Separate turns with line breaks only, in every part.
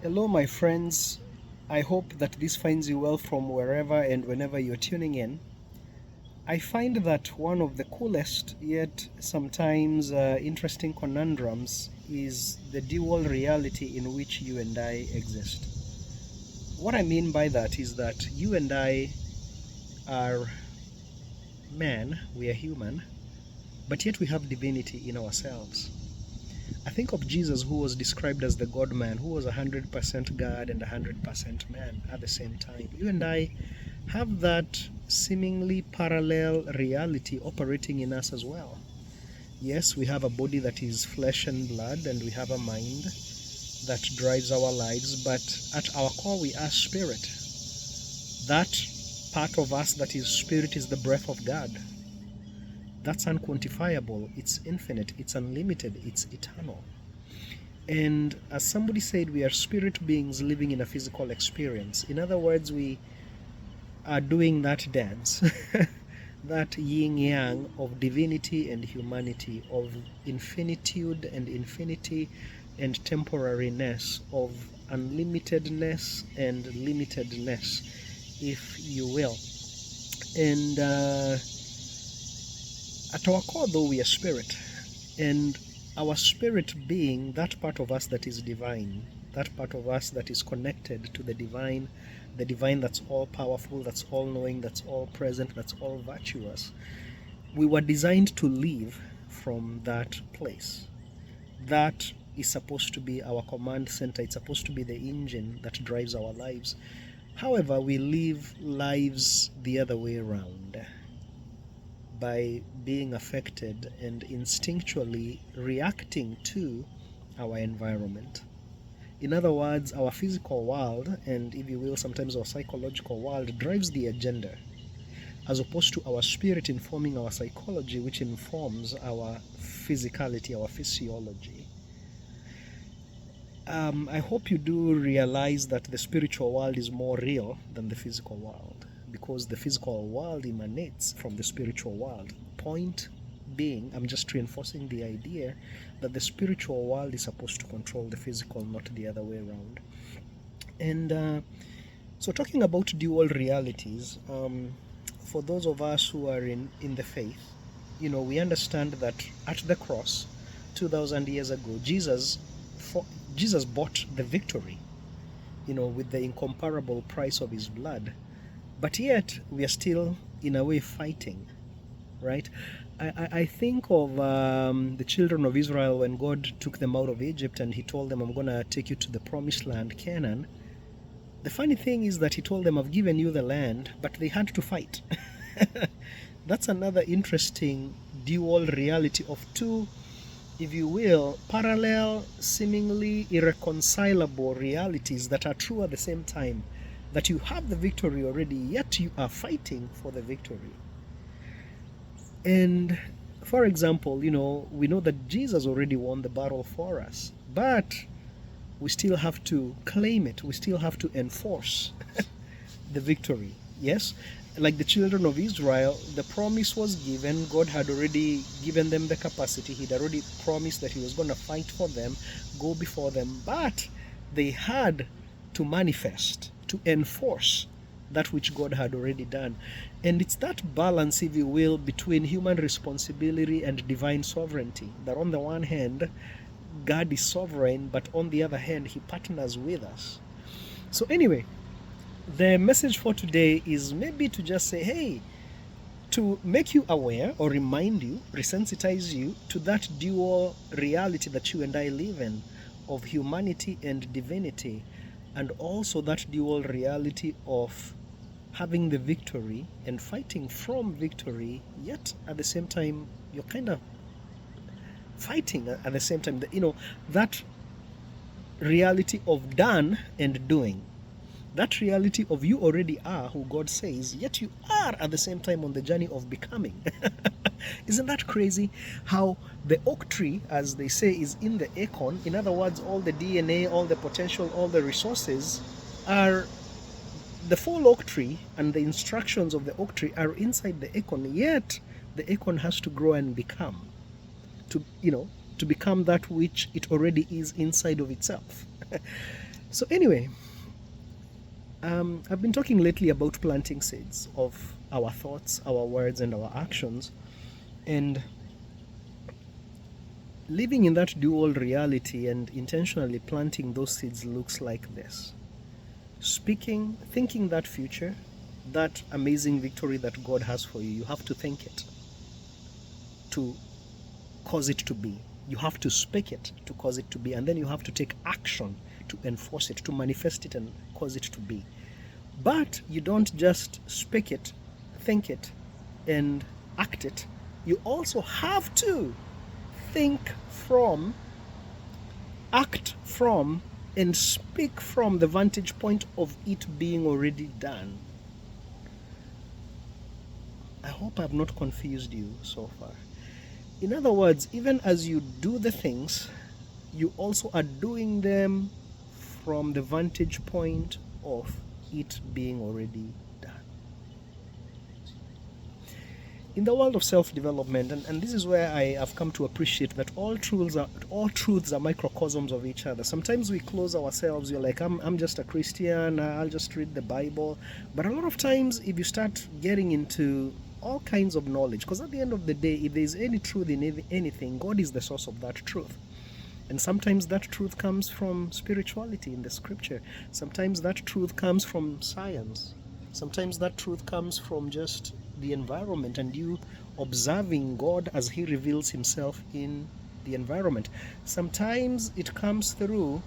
Hello, my friends. I hope that this finds you well from wherever and whenever you're tuning in. I find that one of the coolest yet sometimes interesting conundrums is the dual reality in which you and I exist. What I mean by that is that you and I are man, we are human, but yet we have divinity in ourselves. I think of Jesus, who was described as the God man, who was 100% God and 100% man at the same time. You and I have that seemingly parallel reality operating in us as well. Yes, we have a body that is flesh and blood, and we have a mind that drives our lives, but at our core, we are spirit. That part of us that is spirit is the breath of God. That's unquantifiable, it's infinite, it's unlimited, it's eternal. And as somebody said, we are spirit beings living in a physical experience. In other words, we are doing that dance, that yin yang of divinity and humanity, of infinitude and infinity and temporariness, of unlimitedness and limitedness, if you will. And at our core, though, we are spirit. And our spirit being that part of us that is divine, that part of us that is connected to the divine that's all powerful, that's all knowing, that's all present, that's all virtuous. We were designed to live from that place. That is supposed to be our command center. It's supposed to be the engine that drives our lives. However, we live lives the other way around, by being affected and instinctually reacting to our environment. In other words, our physical world, and if you will, sometimes our psychological world, drives the agenda, as opposed to our spirit informing our psychology, which informs our physicality, our physiology. I hope you do realize that the spiritual world is more real than the physical world, because the physical world emanates from the spiritual world. Point being, I'm just reinforcing the idea that the spiritual world is supposed to control the physical, not the other way around. And so talking about dual realities, for those of us who are in the faith, we understand that at the cross 2,000 years ago, Jesus bought the victory, with the incomparable price of his blood. But yet, we are still, in a way, fighting, right? I think of the children of Israel when God took them out of Egypt and he told them, I'm going to take you to the promised land, Canaan. The funny thing is that he told them, I've given you the land, but they had to fight. That's another interesting dual reality of two, if you will, parallel, seemingly irreconcilable realities that are true at the same time. That you have the victory already, yet you are fighting for the victory. And for example, we know that Jesus already won the battle for us, but we still have to claim it. We still have to enforce the victory. Yes? Like the children of Israel, the promise was given. God had already given them the capacity. He'd already promised that he was going to fight for them, go before them, but they had to manifest, to enforce that which God had already done. And it's that balance, if you will, between human responsibility and divine sovereignty. That on the one hand, God is sovereign, but on the other hand, he partners with us. So anyway, the message for today is maybe to just say, hey, to make you aware or remind you, resensitize you to that dual reality that you and I live in, of humanity and divinity, and also that dual reality of having the victory and fighting from victory, yet at the same time, you're kind of fighting at the same time. That reality of done and doing. That reality of you already are who God says, yet you are at the same time on the journey of becoming. Isn't that crazy? How the oak tree, as they say, is in the acorn. In other words, all the DNA, all the potential, all the resources are the full oak tree, and the instructions of the oak tree are inside the acorn, yet the acorn has to grow and become, to to become that which it already is inside of itself. So anyway, I've been talking lately about planting seeds of our thoughts, our words, and our actions, and living in that dual reality and intentionally planting those seeds looks like this. Speaking, thinking that future, that amazing victory that God has for you, you have to think it to cause it to be. You have to speak it to cause it to be, and then you have to take action to enforce it, to manifest it and cause it to be. But you don't just speak it, think it, and act it. You also have to think from, act from, and speak from the vantage point of it being already done. I hope I've not confused you so far. In other words, even as you do the things, you also are doing them from the vantage point of it being already done. In the world of self-development, and this is where I have come to appreciate that all truths are microcosms of each other. Sometimes we close ourselves. You're like, I'm just a Christian, I'll just read the Bible. But a lot of times, if you start getting into all kinds of knowledge, because at the end of the day, if there's any truth in anything, God is the source of that truth. And sometimes that truth comes from spirituality in the scripture. Sometimes that truth comes from science. Sometimes that truth comes from just the environment and you observing God as He reveals Himself in the environment. Sometimes it comes through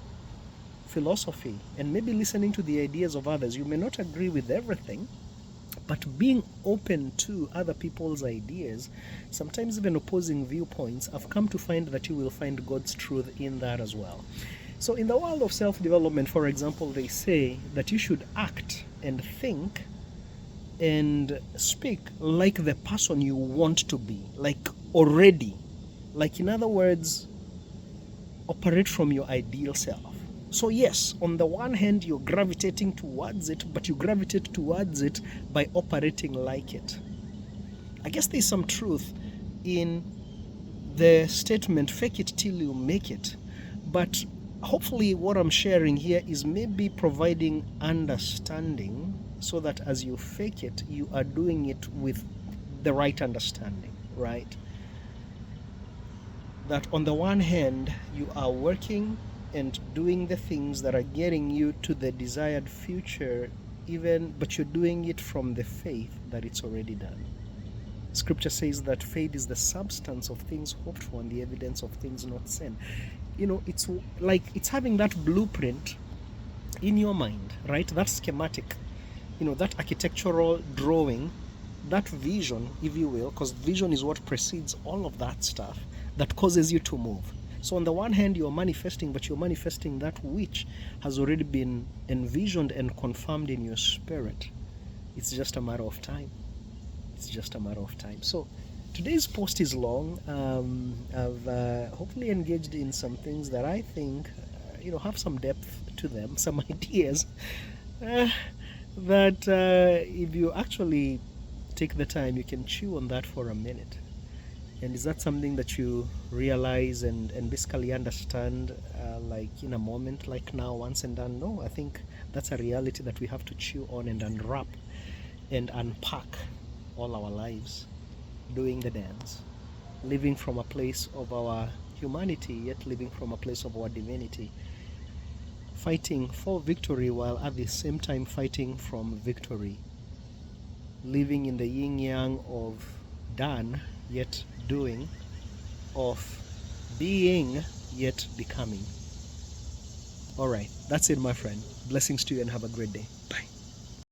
philosophy and maybe listening to the ideas of others. You may not agree with everything, but being open to other people's ideas, sometimes even opposing viewpoints, I've come to find that you will find God's truth in that as well. So in the world of self-development, for example, they say that you should act and think and speak like the person you want to be, like already. Like, in other words, operate from your ideal self. So yes, on the one hand, you're gravitating towards it, but you gravitate towards it by operating like it. I guess there's some truth in the statement, fake it till you make it. But hopefully what I'm sharing here is maybe providing understanding so that as you fake it, you are doing it with the right understanding, right? That on the one hand, you are working and doing the things that are getting you to the desired future, but you're doing it from the faith that it's already done. Scripture says that faith is the substance of things hoped for and the evidence of things not seen. You know, it's like it's having that blueprint in your mind, right? That schematic, you know, that architectural drawing, that vision, if you will, because vision is what precedes all of that stuff that causes you to move. So on the one hand, you're manifesting, but you're manifesting that which has already been envisioned and confirmed in your spirit. It's just a matter of time. It's just a matter of time. So today's post is long. I've hopefully engaged in some things that I think, have some depth to them, some ideas that if you actually take the time, you can chew on that for a minute. And is that something that you realize and basically understand like in a moment, like now, once and done? No, I think that's a reality that we have to chew on and unwrap and unpack all our lives, doing the dance, living from a place of our humanity, yet living from a place of our divinity, fighting for victory while at the same time fighting from victory, living in the yin-yang of done yet doing, of being yet becoming. All right, that's it, my friend. Blessings to you and have a great day. Bye.